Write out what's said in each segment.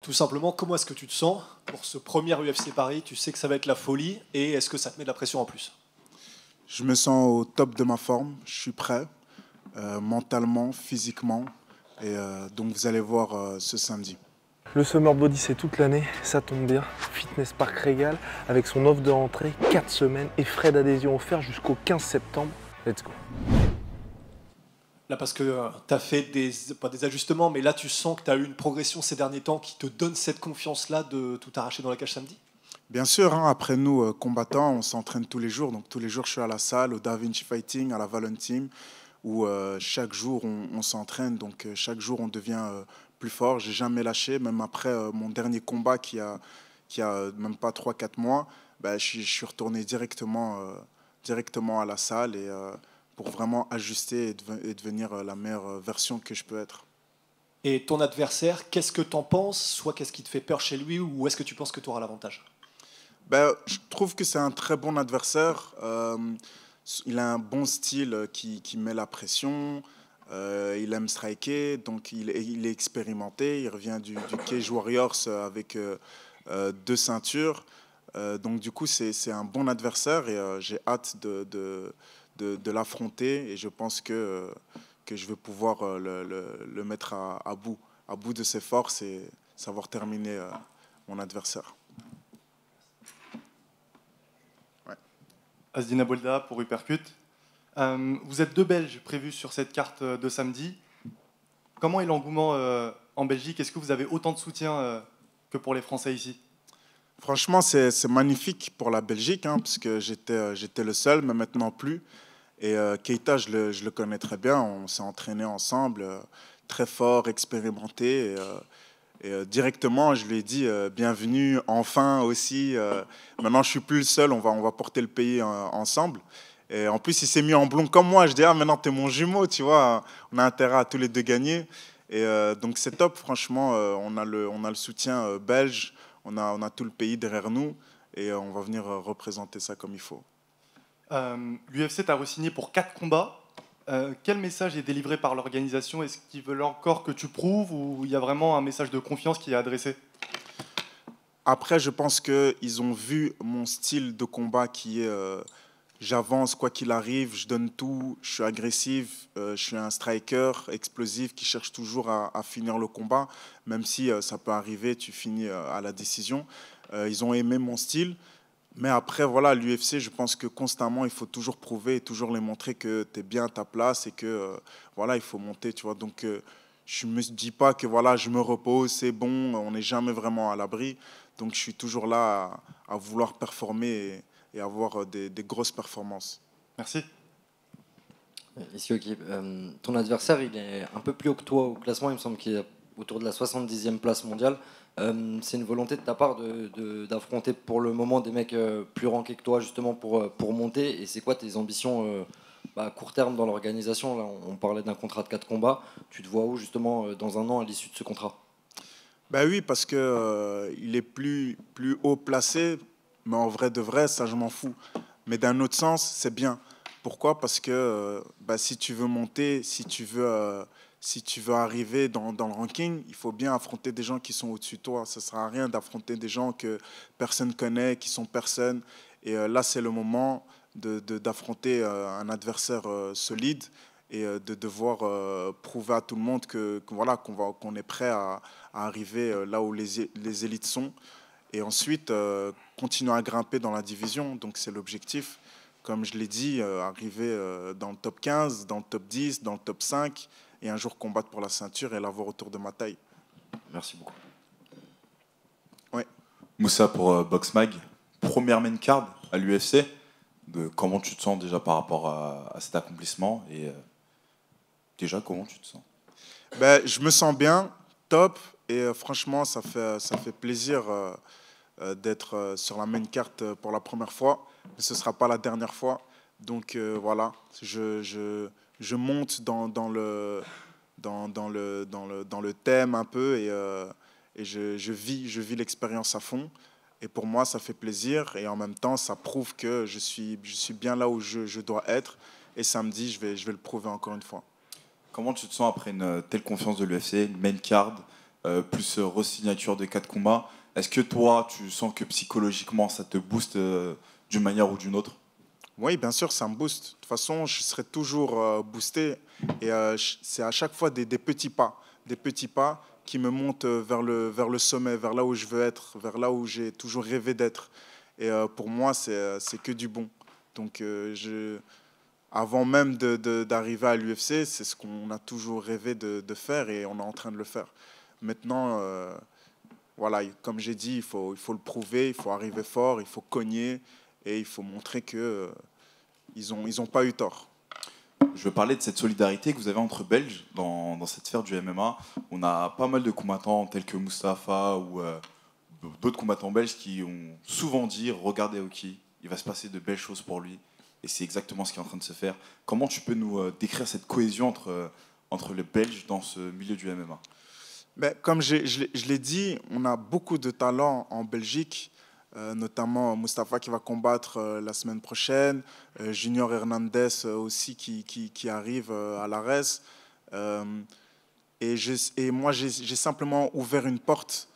Tout simplement, comment est-ce que tu te sens pour ce premier UFC Paris? Tu sais que ça va être la folie et est-ce que ça te met de la pression en plus? Je me sens au top de ma forme, je suis prêt, mentalement, physiquement, et donc vous allez voir ce samedi. Le Summer Body, c'est toute l'année, ça tombe bien. Fitness Park Régal, avec son offre de rentrée, 4 semaines et frais d'adhésion offerts jusqu'au 15 septembre. Let's go. Là, parce que tu as fait pas des ajustements, mais là, tu sens que tu as eu une progression ces derniers temps qui te donne cette confiance-là de tout arracher dans la cage samedi? Bien sûr, hein, après nous, combattants, on s'entraîne tous les jours. Donc tous les jours, je suis à la salle, au Da Vinci Fighting, à la Valon Team, où chaque jour, on s'entraîne. Donc chaque jour, on devient plus fort. J'ai jamais lâché, même après mon dernier combat qui a même pas 3 4 mois, bah, je suis retourné directement à la salle et, pour vraiment ajuster et devenir la meilleure version que je peux être. Et ton adversaire, qu'est-ce que tu en penses? Soit qu'est-ce qui te fait peur chez lui ou est-ce que tu penses que tu auras l'avantage? Ben, je trouve que c'est un très bon adversaire. Il a un bon style qui met la pression. Il aime striker, donc il est expérimenté. Il revient du Cage Warriors avec 2 ceintures. Donc du coup, c'est un bon adversaire et j'ai hâte de l'affronter. Et je pense que je vais pouvoir le mettre à bout de ses forces et savoir terminer mon adversaire. Asdina Bolda pour Uppercut. Vous êtes deux Belges prévus sur cette carte de samedi. Comment est l'engouement en Belgique? Est-ce que vous avez autant de soutien que pour les Français ici? Franchement, c'est magnifique pour la Belgique, hein, parce que j'étais le seul, mais maintenant plus. Et Keita, je le connais très bien. On s'est entraîné ensemble, très fort, expérimenté. Et directement, je lui ai dit bienvenue, enfin aussi. Maintenant, je suis plus le seul. On va porter le pays ensemble. Et en plus, il s'est mis en blond comme moi. Je dis ah maintenant t'es mon jumeau, tu vois. On a intérêt à tous les deux gagner. Et donc c'est top, franchement. On a le soutien belge. On a tout le pays derrière nous et on va venir représenter ça comme il faut. L'UFC t'a re-signé pour 4 combats. Quel message est délivré par l'organisation? Est-ce qu'ils veulent encore que tu prouves ou il y a vraiment un message de confiance qui est adressé? Après, je pense qu'ils ont vu mon style de combat qui est j'avance quoi qu'il arrive, je donne tout, je suis agressif, je suis un striker explosif qui cherche toujours à finir le combat, même si ça peut arriver, tu finis à la décision. Ils ont aimé mon style. Mais après, voilà, l'UFC, je pense que constamment, il faut toujours prouver et toujours les montrer que tu es bien à ta place et que voilà, il faut monter, tu vois. Donc, je ne me dis pas que voilà, je me repose, c'est bon, on n'est jamais vraiment à l'abri. Donc, je suis toujours là à vouloir performer et avoir des grosses performances. Merci. Ici, ok. Ton adversaire, il est un peu plus haut que toi au classement. Il me semble qu'il est autour de la 70e place mondiale. C'est une volonté de ta part d'affronter pour le moment des mecs plus rankés que toi, justement, pour monter. Et c'est quoi tes ambitions à court terme dans l'organisation? Là, on parlait d'un contrat de 4 combats. Tu te vois où, justement, dans un an à l'issue de ce contrat? Ben oui, parce que il est plus haut placé, mais en vrai de vrai, ça, je m'en fous. Mais d'un autre sens, c'est bien. Pourquoi? Parce que si tu veux monter, si tu veux arriver dans le ranking, il faut bien affronter des gens qui sont au-dessus de toi. Ça ne sert à rien d'affronter des gens que personne ne connaît, qui sont personne. Et là, c'est le moment d'affronter un adversaire solide et de devoir prouver à tout le monde voilà, qu'on est prêt à arriver là où les élites sont. Et ensuite, continuer à grimper dans la division. Donc, c'est l'objectif. Comme je l'ai dit, arriver dans le top 15, dans le top 10, dans le top 5, et un jour combattre pour la ceinture et l'avoir autour de ma taille. Merci beaucoup. Ouais. Moussa pour Boxmag. Première main card à l'UFC. Comment tu te sens déjà par rapport à cet accomplissement et déjà, comment tu te sens? Je me sens bien, top, et franchement, ça fait plaisir d'être sur la main carte pour la première fois, mais ce ne sera pas la dernière fois. Donc voilà, je monte dans le thème un peu et je vis l'expérience à fond. Et pour moi, ça fait plaisir et en même temps, ça prouve que je suis bien là où je dois être. Et samedi, je vais le prouver encore une fois. Comment tu te sens après une telle confiance de l'UFC, une main card, plus re-signature de 4 combats. Est-ce que toi, tu sens que psychologiquement, ça te booste d'une manière ou d'une autre? Oui, bien sûr, ça me booste. De toute façon, je serai toujours boosté. Et c'est à chaque fois des petits pas. Des petits pas qui me montent vers le sommet, vers là où je veux être, vers là où j'ai toujours rêvé d'être. Et pour moi, c'est que du bon. Donc, avant même d'arriver à l'UFC, c'est ce qu'on a toujours rêvé de faire et on est en train de le faire. Maintenant, voilà, comme j'ai dit, il faut le prouver, il faut arriver fort, il faut cogner et il faut montrer que ils ont pas eu tort. Je veux parler de cette solidarité que vous avez entre Belges dans cette sphère du MMA. On a pas mal de combattants tels que Mustafa ou d'autres combattants belges qui ont souvent dit « Regardez Aoki, il va se passer de belles choses pour lui ». Et c'est exactement ce qui est en train de se faire. Comment tu peux nous décrire cette cohésion entre les Belges dans ce milieu du MMA? Mais comme je l'ai dit, on a beaucoup de talents en Belgique, notamment Mustafa qui va combattre la semaine prochaine, Junior Hernandez aussi qui arrive à l'ARES. Et moi, j'ai simplement ouvert une porte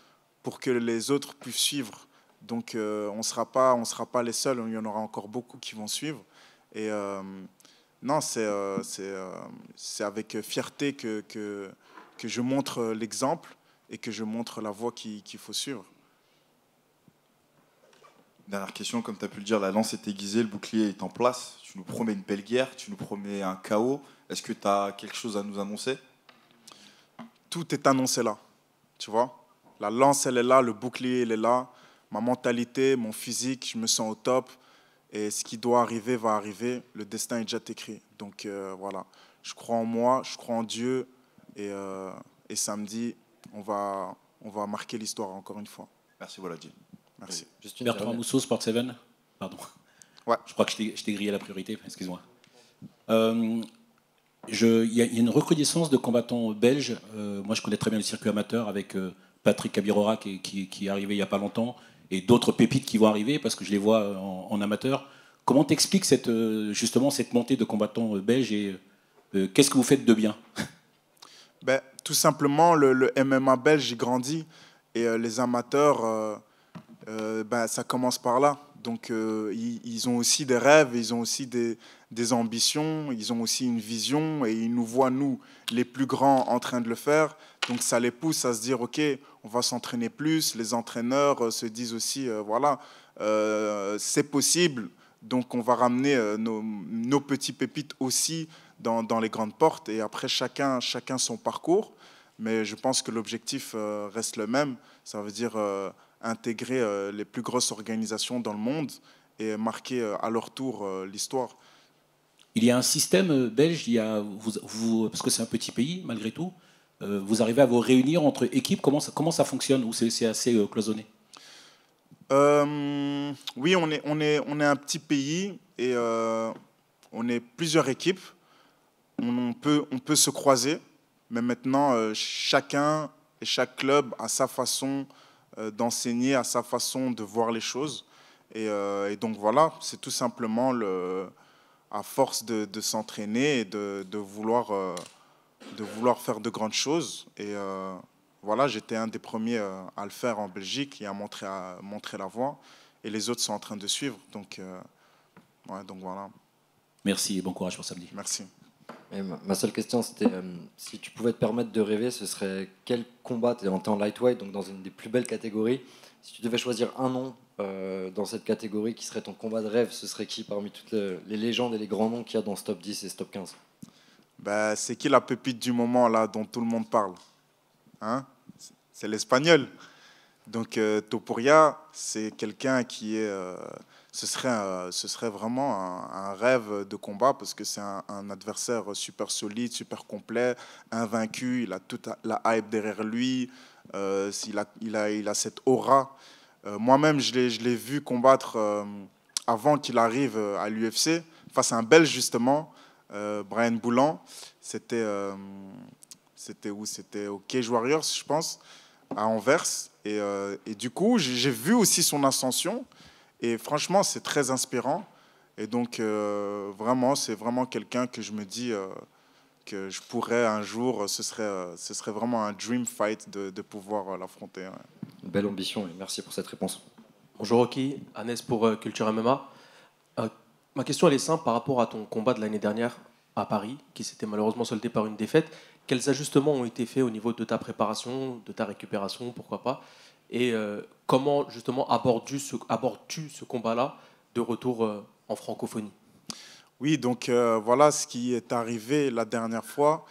pour que les autres puissent suivre. Donc, on ne sera pas les seuls, il y en aura encore beaucoup qui vont suivre. Et non, c'est avec fierté que je montre l'exemple et que je montre la voie qu'il faut suivre. Dernière question, comme tu as pu le dire, la lance est aiguisée, le bouclier est en place. Tu nous promets une belle guerre, tu nous promets un chaos. Est-ce que tu as quelque chose à nous annoncer? Tout est annoncé là, tu vois. La lance, elle est là, le bouclier, il est là. Ma mentalité, mon physique, je me sens au top. Et ce qui doit arriver va arriver. Le destin est déjà écrit. Donc voilà, je crois en moi, je crois en Dieu. Et samedi, on va marquer l'histoire encore une fois. Merci Volodji. Merci. Bertrand Mousseau, Sport 7. Pardon. Ouais. Je crois que je t'ai grillé la priorité, excuse-moi. Il y a une recrudescence de combattants belges. Moi, je connais très bien le circuit amateur avec Patrick Abirora qui est arrivé il n'y a pas longtemps et d'autres pépites qui vont arriver parce que je les vois en amateur. Comment t'expliques justement cette montée de combattants belges et qu'est-ce que vous faites de bien? Tout simplement, le MMA belge, il grandit et les amateurs, ça commence par là. Donc, ils ont aussi des rêves, ils ont aussi des ambitions, ils ont aussi une vision et ils nous voient, nous, les plus grands, en train de le faire. Donc, ça les pousse à se dire, OK, on va s'entraîner plus. Les entraîneurs se disent aussi, voilà, c'est possible. Donc, on va ramener nos petits pépites aussi dans les grandes portes. Et après, chacun son parcours. Mais je pense que l'objectif reste le même. Ça veut dire intégrer les plus grosses organisations dans le monde et marquer à leur tour l'histoire. Il y a un système belge, parce que c'est un petit pays malgré tout, vous arrivez à vous réunir entre équipes, comment ça fonctionne ou c'est assez cloisonné? Oui, on est un petit pays et on est plusieurs équipes. On peut se croiser, mais maintenant chacun et chaque club a sa façon d'enseigner, à sa façon de voir les choses. Et donc voilà, c'est tout simplement à force de s'entraîner et de vouloir faire de grandes choses. Et voilà, j'étais un des premiers à le faire en Belgique et à montrer la voie. Et les autres sont en train de suivre. Donc voilà. Merci et bon courage pour samedi. Merci. Et ma seule question, c'était si tu pouvais te permettre de rêver, ce serait quel combat? Tu es en lightweight, donc dans une des plus belles catégories. Si tu devais choisir un nom dans cette catégorie qui serait ton combat de rêve, ce serait qui parmi toutes les légendes et les grands noms qu'il y a dans ce top 10 et ce top 15? C'est qui la pépite du moment là dont tout le monde parle, hein? C'est l'Espagnol. Donc Topuria, c'est quelqu'un qui est... ce serait vraiment un rêve de combat parce que c'est un adversaire super solide, super complet, invaincu. Il a toute la hype derrière lui. Il a cette aura. Moi-même, je l'ai vu combattre avant qu'il arrive à l'UFC face à un Belge justement, Brian Boulan. C'était où? C'était au Cage Warriors, je pense, à Anvers. Et du coup, j'ai vu aussi son ascension. Et franchement, c'est très inspirant. Et donc, vraiment, c'est vraiment quelqu'un que je me dis, que je pourrais un jour, ce serait vraiment un dream fight de pouvoir l'affronter. Ouais. Belle ambition et merci pour cette réponse. Bonjour Rocky, Annès pour Culture MMA. Ma question elle est simple par rapport à ton combat de l'année dernière à Paris, qui s'était malheureusement soldé par une défaite. Quels ajustements ont été faits au niveau de ta préparation, de ta récupération, pourquoi pas, et comment justement abordes-tu ce combat-là de retour en francophonie? Oui, donc voilà ce qui est arrivé la dernière fois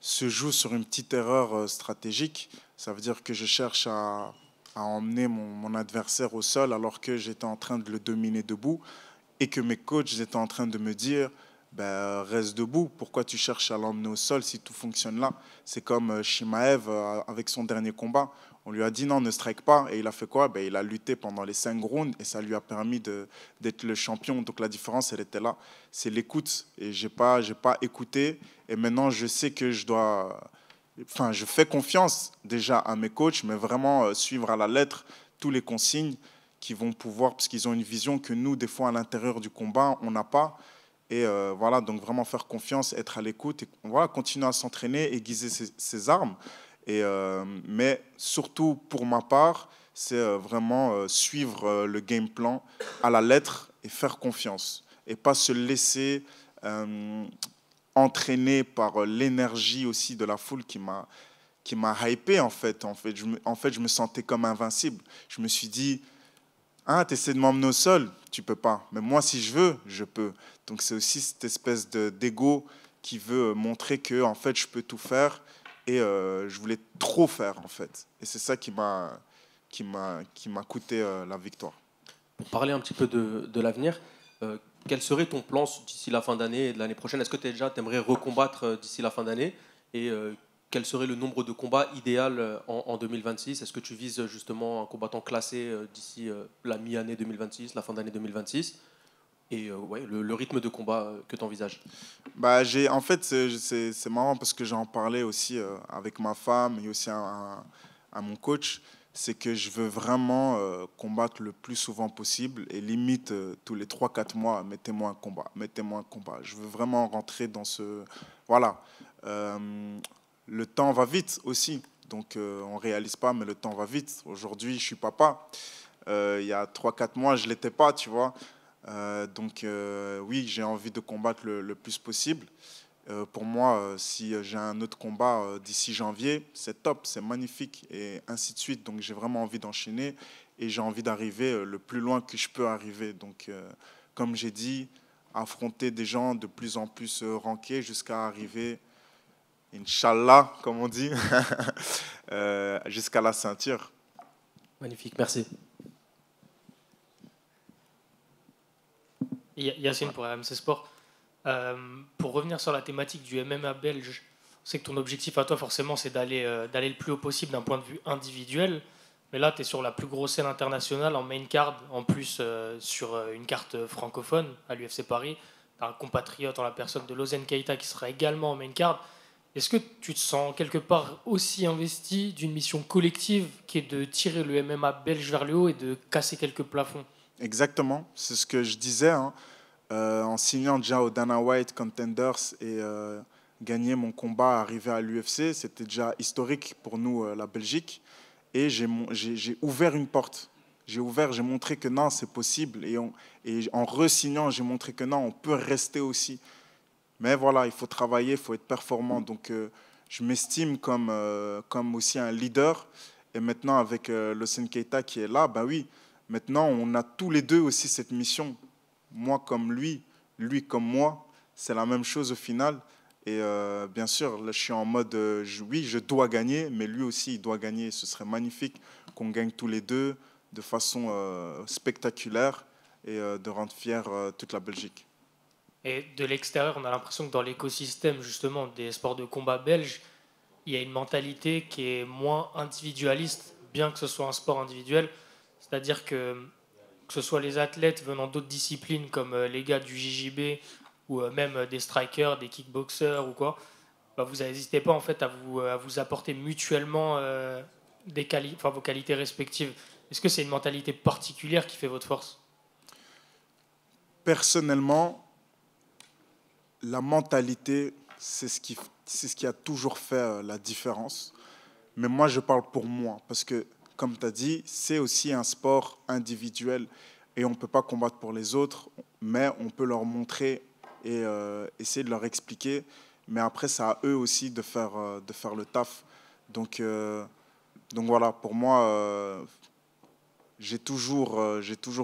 se joue sur une petite erreur stratégique. Ça veut dire que je cherche à emmener mon adversaire au sol alors que j'étais en train de le dominer debout et que mes coachs étaient en train de me dire ben, reste debout, pourquoi tu cherches à l'emmener au sol si tout fonctionne là? C'est comme Shimaev avec son dernier combat. On lui a dit non, ne strike pas. Et il a fait quoi? Ben, il a lutté pendant les 5 rounds et ça lui a permis d'être le champion. Donc la différence, elle était là. C'est l'écoute. Et j'ai pas écouté. Et maintenant, je sais que je dois... Enfin, je fais confiance déjà à mes coachs, mais vraiment suivre à la lettre tous les consignes qui vont pouvoir, parce qu'ils ont une vision que nous, des fois, à l'intérieur du combat, on n'a pas. Et voilà, donc vraiment faire confiance, être à l'écoute, et voilà, continuer à s'entraîner, aiguiser ses armes. Et, mais surtout, pour ma part, c'est vraiment suivre le game plan à la lettre et faire confiance. Et pas se laisser entraîner par l'énergie aussi de la foule qui m'a hypé, en fait. Je me sentais comme invincible. Je me suis dit, ah, tu essaies de m'emmener au sol, tu peux pas. Mais moi, si je veux, je peux. Donc c'est aussi cette espèce d'ego qui veut montrer que en fait, je peux tout faire. Et je voulais trop faire, en fait. Et c'est ça qui m'a coûté la victoire. Pour parler un petit peu de l'avenir, quel serait ton plan d'ici la fin d'année et de l'année prochaine? Est-ce que tu aimerais recombattre d'ici la fin d'année? Et quel serait le nombre de combats idéal en 2026? Est-ce que tu vises justement un combattant classé d'ici la mi-année 2026, la fin d'année 2026? Et ouais, le rythme de combat que tu envisages? Bah, en fait, c'est marrant parce que j'en parlais aussi avec ma femme et aussi à mon coach. C'est que je veux vraiment combattre le plus souvent possible et limite tous les 3-4 mois, mettez-moi un combat, mettez-moi un combat. Je veux vraiment rentrer dans ce... Voilà. Le temps va vite aussi, donc on ne réalise pas, mais le temps va vite. Aujourd'hui, je suis papa. Il y a 3-4 mois, je ne l'étais pas, tu vois. Donc oui, j'ai envie de combattre le plus possible. Pour moi, si j'ai un autre combat d'ici janvier, c'est top, c'est magnifique, et ainsi de suite. Donc j'ai vraiment envie d'enchaîner et j'ai envie d'arriver le plus loin que je peux arriver. Donc comme j'ai dit, affronter des gens de plus en plus rankés jusqu'à arriver, Inch'Allah, comme on dit, jusqu'à la ceinture. Magnifique, merci. Yacine pour RMC Sport. Pour revenir sur la thématique du MMA belge, on sait que ton objectif à toi forcément c'est d'aller le plus haut possible d'un point de vue individuel, mais là tu es sur la plus grosse scène internationale en main card, en plus sur une carte francophone à l'UFC Paris. Tu as un compatriote en la personne de Lozen Keita qui sera également en main card. Est-ce que tu te sens quelque part aussi investi d'une mission collective qui est de tirer le MMA belge vers le haut et de casser quelques plafonds? Exactement, c'est ce que je disais, hein. En signant déjà au Dana White Contenders et gagner mon combat, arriver à l'UFC, c'était déjà historique pour nous, la Belgique. Et j'ai ouvert une porte. J'ai montré que non, c'est possible. Et en re-signant, j'ai montré que non, on peut rester aussi. Mais voilà, il faut travailler, il faut être performant. Donc je m'estime comme aussi un leader. Et maintenant, avec Lozen Keita qui est là, ben oui, maintenant, on a tous les deux aussi cette mission. Moi comme lui comme moi, c'est la même chose au final. Et bien sûr, là, je suis en mode, oui, je dois gagner, mais lui aussi, il doit gagner. Ce serait magnifique qu'on gagne tous les deux de façon spectaculaire et de rendre fière toute la Belgique. Et de l'extérieur, on a l'impression que dans l'écosystème justement des sports de combat belges, il y a une mentalité qui est moins individualiste, bien que ce soit un sport individuel. C'est-à-dire que ce soit les athlètes venant d'autres disciplines comme les gars du JJB ou même des strikers, des kickboxers ou quoi, bah vous n'hésitez pas en fait à vous apporter mutuellement vos qualités respectives. Est-ce que c'est une mentalité particulière qui fait votre force? Personnellement, la mentalité, c'est ce qui a toujours fait la différence. Mais moi, je parle pour moi, parce que, comme tu as dit, c'est aussi un sport individuel et on ne peut pas combattre pour les autres, mais on peut leur montrer et essayer de leur expliquer. Mais après, c'est à eux aussi de faire le taf. Donc voilà, pour moi, j'ai toujours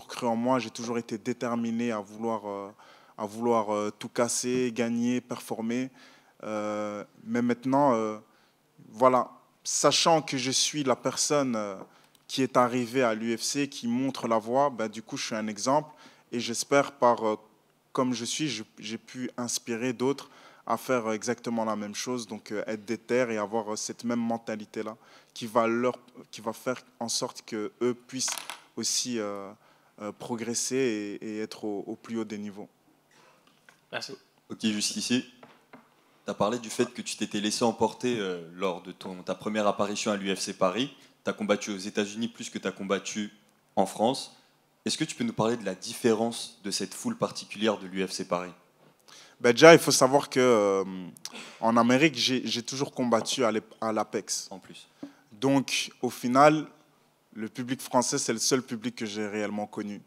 cru en moi, j'ai toujours été déterminé à vouloir tout casser, gagner, performer. Mais maintenant, voilà, sachant que je suis la personne qui est arrivée à l'UFC, qui montre la voie, ben, du coup, je suis un exemple. Et j'espère, comme je suis, j'ai pu inspirer d'autres à faire exactement la même chose, donc être déter et avoir cette même mentalité-là qui va faire en sorte qu'eux puissent aussi progresser et être au plus haut des niveaux. Merci. Ok, jusqu'ici, tu as parlé du fait que tu t'étais laissé emporter lors de ta première apparition à l'UFC Paris. Tu as combattu aux États-Unis plus que tu as combattu en France. Est-ce que tu peux nous parler de la différence de cette foule particulière de l'UFC Paris? Ben déjà, il faut savoir que en Amérique, j'ai toujours combattu à l'Apex. En plus. Donc, au final, le public français, c'est le seul public que j'ai réellement connu.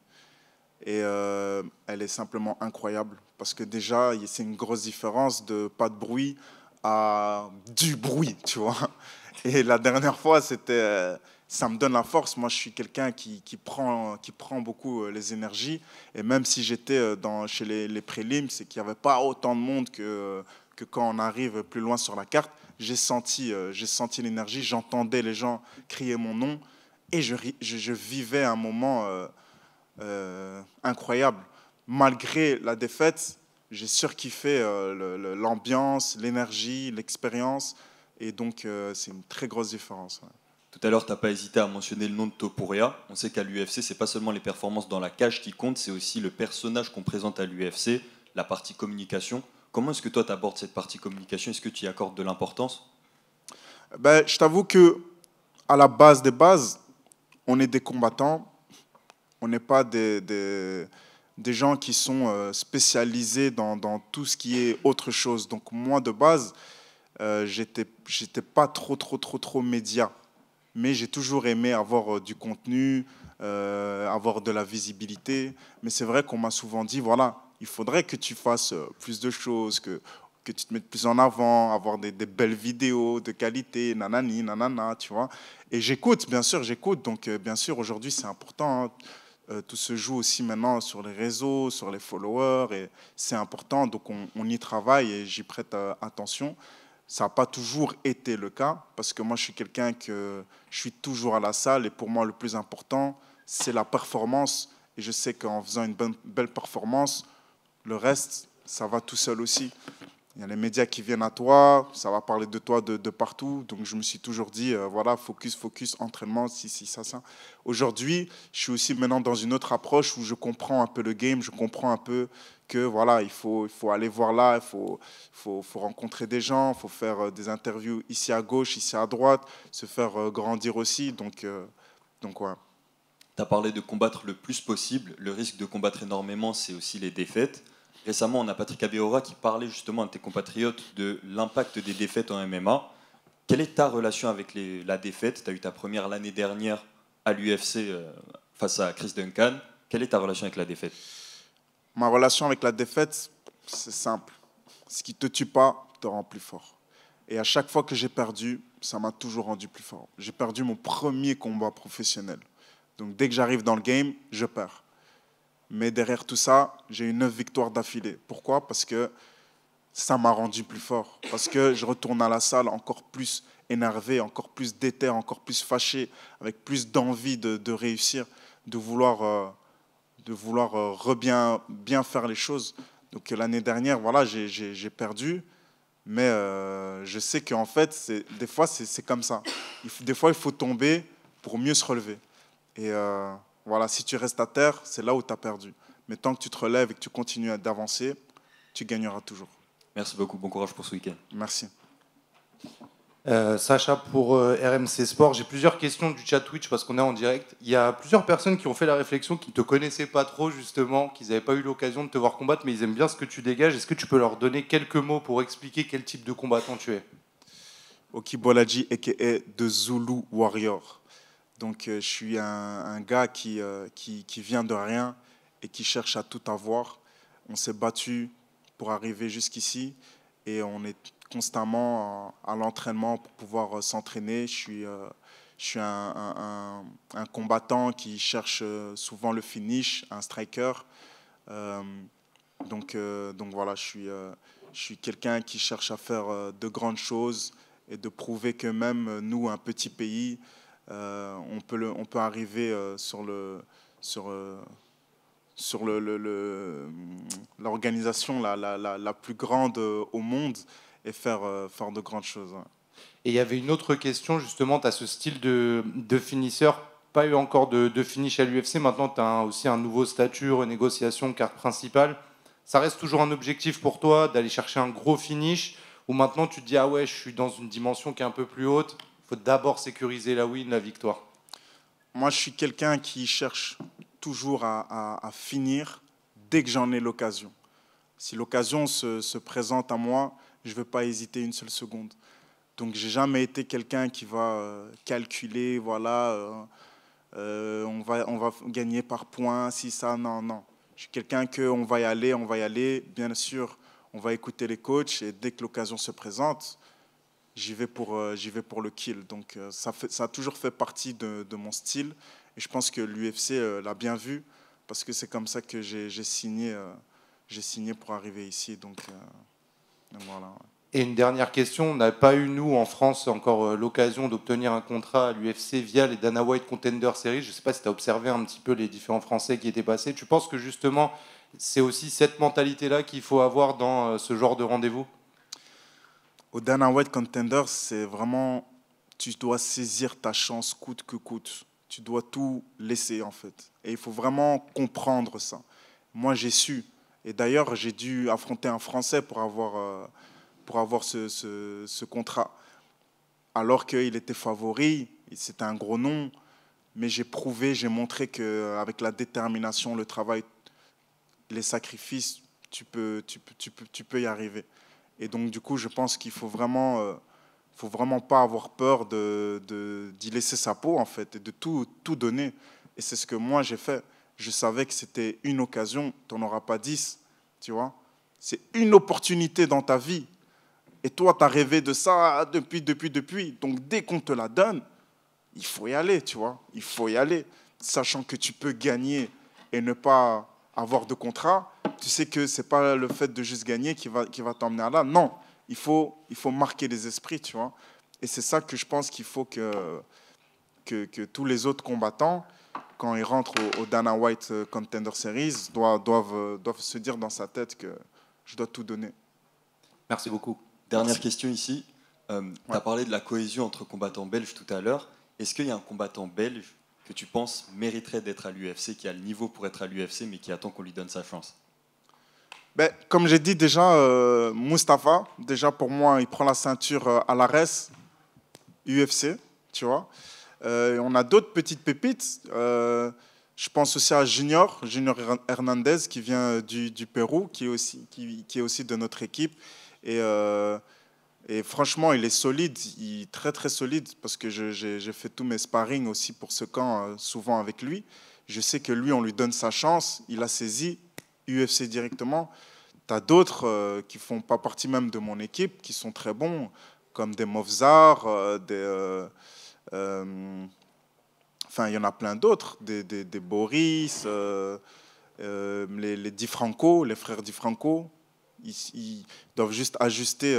Et elle est simplement incroyable. Parce que déjà, c'est une grosse différence de pas de bruit à du bruit, tu vois. Et la dernière fois, ça me donne la force. Moi, je suis quelqu'un qui prend beaucoup les énergies. Et même si j'étais chez les prélims, c'est qu'il n'y avait pas autant de monde que quand on arrive plus loin sur la carte. J'ai senti l'énergie, j'entendais les gens crier mon nom. Et je vivais un moment incroyable. Malgré la défaite, j'ai surkiffé l'ambiance, l'énergie, l'expérience. Et donc, c'est une très grosse différence. Ouais. Tout à l'heure, tu n'as pas hésité à mentionner le nom de Topuria. On sait qu'à l'UFC, ce n'est pas seulement les performances dans la cage qui comptent, c'est aussi le personnage qu'on présente à l'UFC, la partie communication. Comment est-ce que toi, tu abordes cette partie communication? Est-ce que tu y accordes de l'importance? Ben, je t'avoue qu'à la base des bases, on est des combattants. On n'est pas des gens qui sont spécialisés dans tout ce qui est autre chose. Donc moi, de base, j'étais pas trop média. Mais j'ai toujours aimé avoir du contenu, avoir de la visibilité. Mais c'est vrai qu'on m'a souvent dit, voilà, il faudrait que tu fasses plus de choses, que tu te mettes plus en avant, avoir des belles vidéos de qualité, nanani, nanana, tu vois. Et j'écoute, bien sûr, j'écoute. Donc, bien sûr, aujourd'hui, c'est important. Hein. Tout se joue aussi maintenant sur les réseaux, sur les followers. Et c'est important. Donc, on y travaille et j'y prête attention. Ça n'a pas toujours été le cas, parce que moi, je suis quelqu'un je suis toujours à la salle, et pour moi, le plus important, c'est la performance. Et je sais qu'en faisant une belle performance, le reste, ça va tout seul aussi. Il y a les médias qui viennent à toi, ça va parler de toi de partout. Donc, je me suis toujours dit, voilà, focus, entraînement, ça. Aujourd'hui, je suis aussi maintenant dans une autre approche où je comprends un peu le game, je comprends un peu que voilà, il faut aller voir là, il faut rencontrer des gens, il faut faire des interviews ici à gauche, ici à droite, se faire grandir aussi. Donc ouais. Tu as parlé de combattre le plus possible. Le risque de combattre énormément, c'est aussi les défaites. Récemment, on a Patrick Abirora qui parlait justement à tes compatriotes de l'impact des défaites en MMA. Quelle est ta relation avec la défaite? Tu as eu ta première l'année dernière à l'UFC face à Chris Duncan. Quelle est ta relation avec la défaite? Ma relation avec la défaite, c'est simple. Ce qui ne te tue pas te rend plus fort. Et à chaque fois que j'ai perdu, ça m'a toujours rendu plus fort. J'ai perdu mon premier combat professionnel. Donc dès que j'arrive dans le game, je perds. Mais derrière tout ça, j'ai eu 9 victoires d'affilée. Pourquoi? Parce que ça m'a rendu plus fort. Parce que je retourne à la salle encore plus énervé, encore plus déter, encore plus fâché, avec plus d'envie de réussir, de vouloir bien faire les choses. Donc l'année dernière, voilà, j'ai perdu. Mais je sais qu'en fait, des fois, c'est comme ça. Des fois, il faut tomber pour mieux se relever. Et voilà, si tu restes à terre, c'est là où tu as perdu. Mais tant que tu te relèves et que tu continues d'avancer, tu gagneras toujours. Merci beaucoup, bon courage pour ce week-end. Merci. Sacha pour RMC Sport. J'ai plusieurs questions du chat Twitch parce qu'on est en direct. Il y a plusieurs personnes qui ont fait la réflexion, qui ne te connaissaient pas trop justement, qu'ils n'avaient pas eu l'occasion de te voir combattre, mais ils aiment bien ce que tu dégages. Est-ce que tu peux leur donner quelques mots pour expliquer quel type de combattant tu es? Oki Bolaji, a.k.a. The Zulu Warrior. Donc je suis un gars qui vient de rien et qui cherche à tout avoir. On s'est battu pour arriver jusqu'ici et on est constamment à l'entraînement pour pouvoir s'entraîner. Je suis un combattant qui cherche souvent le finish, un striker. Donc voilà, je suis quelqu'un qui cherche à faire de grandes choses et de prouver que même nous, un petit pays, on peut arriver sur l'organisation la plus grande au monde et faire de grandes choses. Ouais. Et il y avait une autre question, justement, tu as ce style de finisseur, pas eu encore de finish à l'UFC, maintenant tu as aussi un nouveau statut, renégociation, carte principale. Ça reste toujours un objectif pour toi d'aller chercher un gros finish, ou maintenant tu te dis, ah ouais, je suis dans une dimension qui est un peu plus haute, il faut d'abord sécuriser la win, la victoire? Moi, je suis quelqu'un qui cherche toujours à finir dès que j'en ai l'occasion. Si l'occasion se présente à moi, je ne vais pas hésiter une seule seconde. Donc, je n'ai jamais été quelqu'un qui va calculer, voilà, on va gagner par points, si ça, non, non. Je suis quelqu'un on va y aller. Bien sûr, on va écouter les coachs et dès que l'occasion se présente, j'y vais pour le kill. Donc, ça a toujours fait partie de mon style. Et je pense que l'UFC l'a bien vu parce que c'est comme ça que j'ai signé pour arriver ici. Donc voilà. Ouais. Et une dernière question, on n'a pas eu, nous, en France, encore l'occasion d'obtenir un contrat à l'UFC via les Dana White Contender Series. Je ne sais pas si tu as observé un petit peu les différents Français qui étaient passés. Tu penses que justement, c'est aussi cette mentalité-là qu'il faut avoir dans ce genre de rendez-vous? Au Dana White Contender, c'est vraiment, tu dois saisir ta chance coûte que coûte. Tu dois tout laisser, en fait. Et il faut vraiment comprendre ça. Moi, j'ai su. Et d'ailleurs, j'ai dû affronter un Français pour avoir ce contrat. Alors qu'il était favori, c'était un gros nom. Mais j'ai montré qu'avec la détermination, le travail, les sacrifices, tu peux y arriver. Et donc, du coup, je pense qu'il faut vraiment pas avoir peur d'y laisser sa peau, en fait, et de tout donner. Et c'est ce que moi, j'ai fait. Je savais que c'était une occasion, tu n'en auras pas 10, tu vois. C'est une opportunité dans ta vie. Et toi, tu as rêvé de ça depuis. Donc, dès qu'on te la donne, il faut y aller, tu vois. Il faut y aller, sachant que tu peux gagner et ne pas avoir de contrat. Tu sais que ce n'est pas le fait de juste gagner qui va t'emmener à là. Non, il faut marquer les esprits, tu vois. Et c'est ça que je pense qu'il faut que tous les autres combattants, quand ils rentrent au Dana White Contender Series, doivent se dire dans sa tête que je dois tout donner. Merci beaucoup. Dernière question ici. Tu as parlé de la cohésion entre combattants belges tout à l'heure. Est-ce qu'il y a un combattant belge que tu penses mériterait d'être à l'UFC, qui a le niveau pour être à l'UFC, mais qui attend qu'on lui donne sa chance? Comme j'ai dit déjà, Mustafa, déjà pour moi, il prend la ceinture à l'ARES, UFC, tu vois. On a d'autres petites pépites. Je pense aussi à Junior Hernandez, qui vient du Pérou, qui est aussi de notre équipe. Et franchement, il est solide, très très solide, parce que j'ai fait tous mes sparring aussi pour ce camp, souvent avec lui. Je sais que lui, on lui donne sa chance, il a saisi UFC directement. Tu as d'autres qui ne font pas partie même de mon équipe, qui sont très bons, comme des Movzar, enfin, il y en a plein d'autres, des Boris, les Di Franco, les frères Di Franco. Ils doivent juste ajuster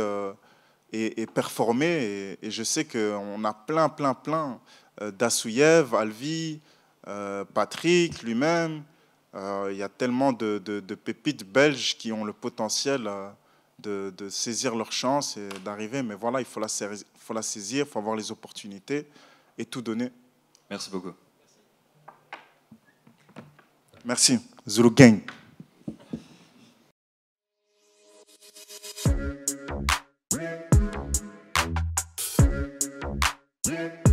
et performer. Et je sais qu'on a plein d'Assouyev, Alvi, Patrick lui-même. Il y a tellement de pépites belges qui ont le potentiel de saisir leur chance et d'arriver. Mais voilà, il faut la saisir, il faut avoir les opportunités et tout donner. Merci beaucoup. Merci. Zulu Gang. Zip.